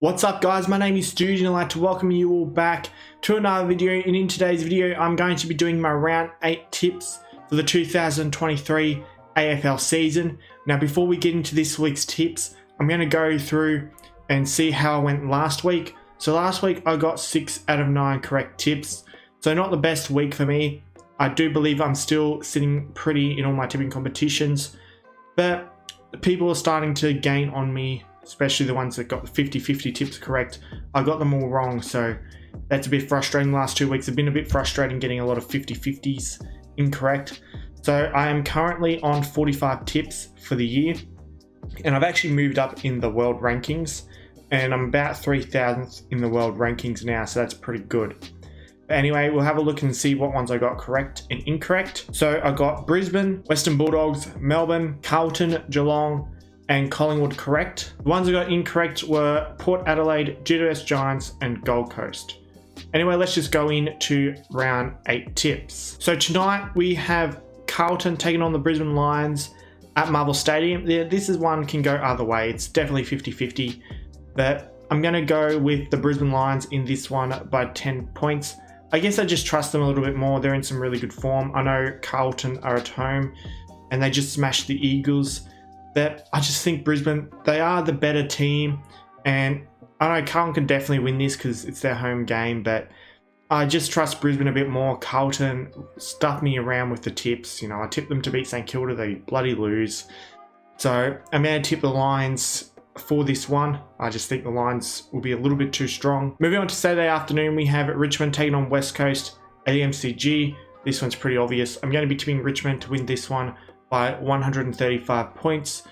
What's up guys, my name is Stoody and I'd like to welcome you all back to another video. And in today's video I'm going to be doing my round 8 tips for the 2023 AFL season. Now before we get into this week's tips, I'm going to go through and see how I went last week. So last week I got 6 out of 9 correct tips, so not the best week for me. I do believe I'm still sitting pretty in all my tipping competitions, but people are starting to gain on me, especially the ones that got the 50-50 tips correct. I got them all wrong, so that's a bit frustrating. The last 2 weeks have been a bit frustrating getting a lot of 50-50s incorrect. So I am currently on 45 tips for the year, and I've actually moved up in the world rankings, and I'm about 3,000th in the world rankings now, so that's pretty good. But anyway, we'll have a look and see what ones I got correct and incorrect. So I got Brisbane, Western Bulldogs, Melbourne, Carlton, Geelong, and Collingwood correct. The ones I got incorrect were Port Adelaide, GWS Giants, and Gold Coast. Anyway, let's just go into round 8 tips. So tonight we have Carlton taking on the Brisbane Lions at Marvel Stadium. This is one can go either way. It's definitely 50-50, but I'm going to go with the Brisbane Lions in this one by 10 points. I guess I just trust them a little bit more. They're in some really good form. I know Carlton are at home and they just smashed the Eagles. But I just think Brisbane, they are the better team, and I know Carlton can definitely win this because it's their home game, but I just trust Brisbane a bit more. Carlton stuffed me around with the tips. You know, I tipped them to beat St Kilda, they bloody lose. So I'm going to tip the Lions for this one. I just think the Lions will be a little bit too strong. Moving on to Saturday afternoon, we have Richmond taking on West Coast at the MCG. This one's pretty obvious. I'm going to be tipping Richmond to win this one by 135 points.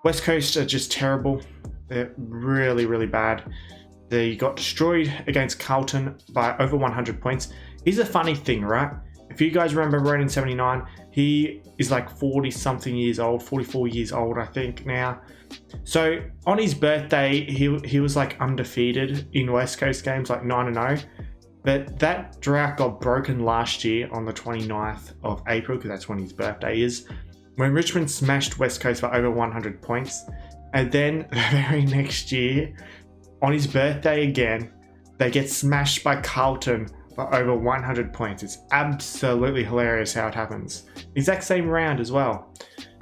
West Coast are just terrible. They're really, really bad. They got destroyed against Carlton by over 100 points. Here's a funny thing, right? If you guys remember Ronan 79, he is like 40 something years old, 44 years old I think now. So on his birthday, he was like undefeated in West Coast games, like 9-0. But that drought got broken last year on the 29th of April, because that's when his birthday is, when Richmond smashed West Coast by over 100 points. And then the very next year, on his birthday again, they get smashed by Carlton by over 100 points. It's absolutely hilarious how it happens. Exact same round as well.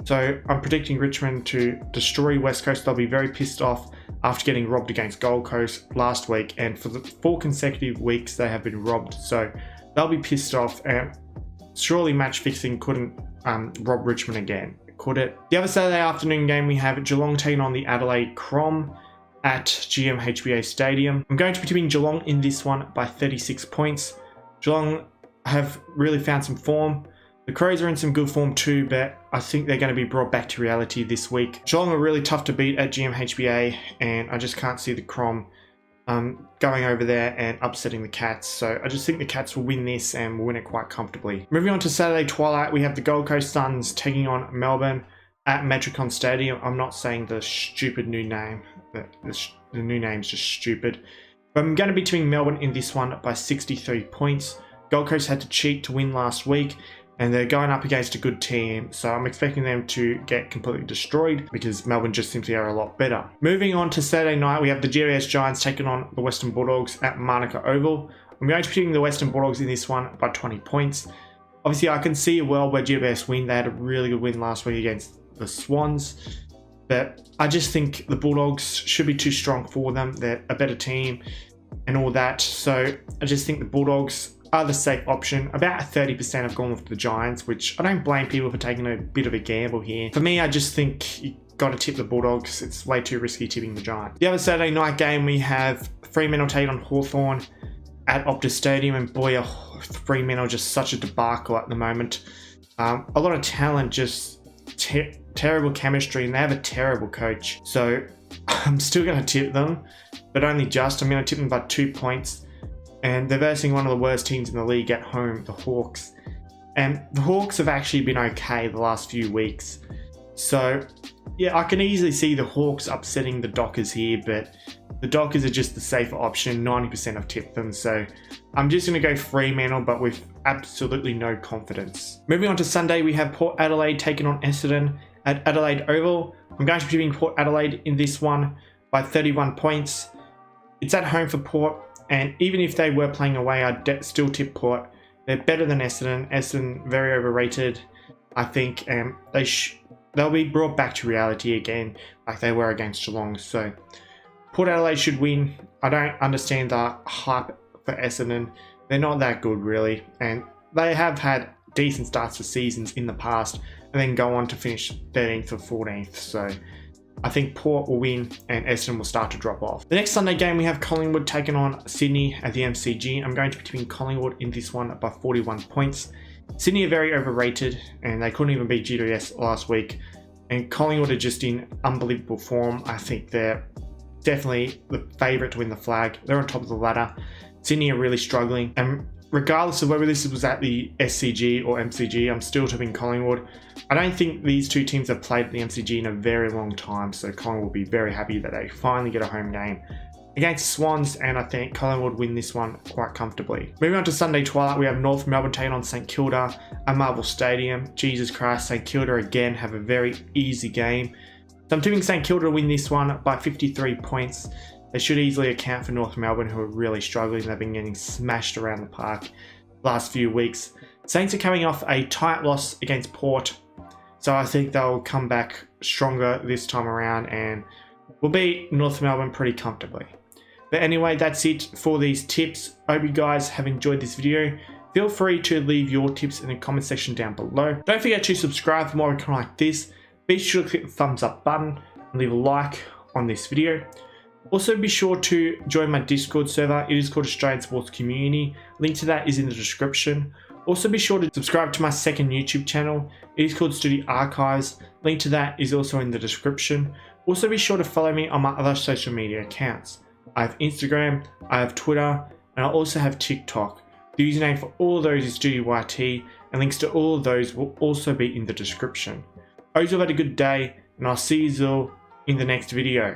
So I'm predicting Richmond to destroy West Coast. They'll be very pissed off after getting robbed against Gold Coast last week, and for the 4 consecutive weeks they have been robbed. So they'll be pissed off, and surely match fixing couldn't rob Richmond again, could it? The other Saturday afternoon game, we have Geelong taking on the Adelaide Crom at GMHBA Stadium. I'm going to be tipping Geelong in this one by 36 points. Geelong have really found some form. The Crows are in some good form too, but I think they're going to be brought back to reality this week. Geelong are really tough to beat at GMHBA, and I just can't see the Crom going over there and upsetting the Cats. So I just think the Cats will win this and will win it quite comfortably. Moving on to Saturday twilight, we have the Gold Coast Suns taking on Melbourne at Metricon Stadium. I'm not saying the stupid new name. The new name's just stupid. But I'm going to be tipping Melbourne in this one by 63 points. Gold Coast had to cheat to win last week, and they're going up against a good team, so I'm expecting them to get completely destroyed because Melbourne just simply are a lot better. Moving on to Saturday night, we have the GWS Giants taking on the Western Bulldogs at Manuka Oval. I'm going to be picking the Western Bulldogs in this one by 20 points. Obviously, I can see a world where GWS win. They had a really good win last week against the Swans, but I just think the Bulldogs should be too strong for them. They're a better team and all that, so I just think the Bulldogs are the safe option. About 30% have gone with the Giants, which I don't blame people for taking a bit of a gamble here. For me, I just think you got to tip the Bulldogs. It's way too risky tipping the Giants. The other Saturday night game, we have Fremantle taking on Hawthorn at Optus Stadium, and boy, Fremantle just such a debacle at the moment. A lot of talent, just terrible chemistry, and they have a terrible coach. So I'm still going to tip them, but only just. I'm going to tip them by 2 points. And they're versing one of the worst teams in the league at home, the Hawks. And the Hawks have actually been okay the last few weeks. So, yeah, I can easily see the Hawks upsetting the Dockers here, but the Dockers are just the safer option. 90% have tipped them. So I'm just going to go Fremantle, but with absolutely no confidence. Moving on to Sunday, we have Port Adelaide taking on Essendon at Adelaide Oval. I'm going to be giving Port Adelaide in this one by 31 points. It's at home for Port, and even if they were playing away, I'd still tip Port. They're better than Essendon. Essendon, very overrated. I think they'll be brought back to reality again like they were against Geelong. So Port Adelaide should win. I don't understand the hype for Essendon. They're not that good really, and they have had decent starts to seasons in the past and then go on to finish 13th or 14th. So I think Port will win and Essendon will start to drop off. The next Sunday game we have Collingwood taking on Sydney at the MCG. I'm going to be tipping Collingwood in this one by 41 points. Sydney are very overrated and they couldn't even beat GWS last week. And Collingwood are just in unbelievable form. I think they're definitely the favourite to win the flag. They're on top of the ladder. Sydney are really struggling. And regardless of whether this was at the SCG or MCG, I'm still tipping Collingwood. I don't think these two teams have played at the MCG in a very long time, so Collingwood will be very happy that they finally get a home game against Swans, and I think Collingwood win this one quite comfortably. Moving on to Sunday twilight, we have North Melbourne taking on St Kilda at Marvel Stadium. Jesus Christ, St Kilda again have a very easy game. So I'm tipping St Kilda to win this one by 53 points. They should easily account for North Melbourne, who are really struggling. They've been getting smashed around the park last few weeks. Saints are coming off a tight loss against Port, so I think they'll come back stronger this time around and will beat North Melbourne pretty comfortably. But anyway, that's it for these tips. I hope you guys have enjoyed this video. Feel free to leave your tips in the comment section down below. Don't forget to subscribe for more content like this. Be sure to click the thumbs up button and leave a like on this video. Also be sure to join my Discord server. It is called Australian Sports Community. Link to that is in the description. Also be sure to subscribe to my second YouTube channel. It is called Stoody Archives. Link to that is also in the description. Also be sure to follow me on my other social media accounts. I have Instagram, I have Twitter, and I also have TikTok. The username for all those is StoodyYT, and links to all of those will also be in the description. I hope you have had a good day, and I'll see you all in the next video.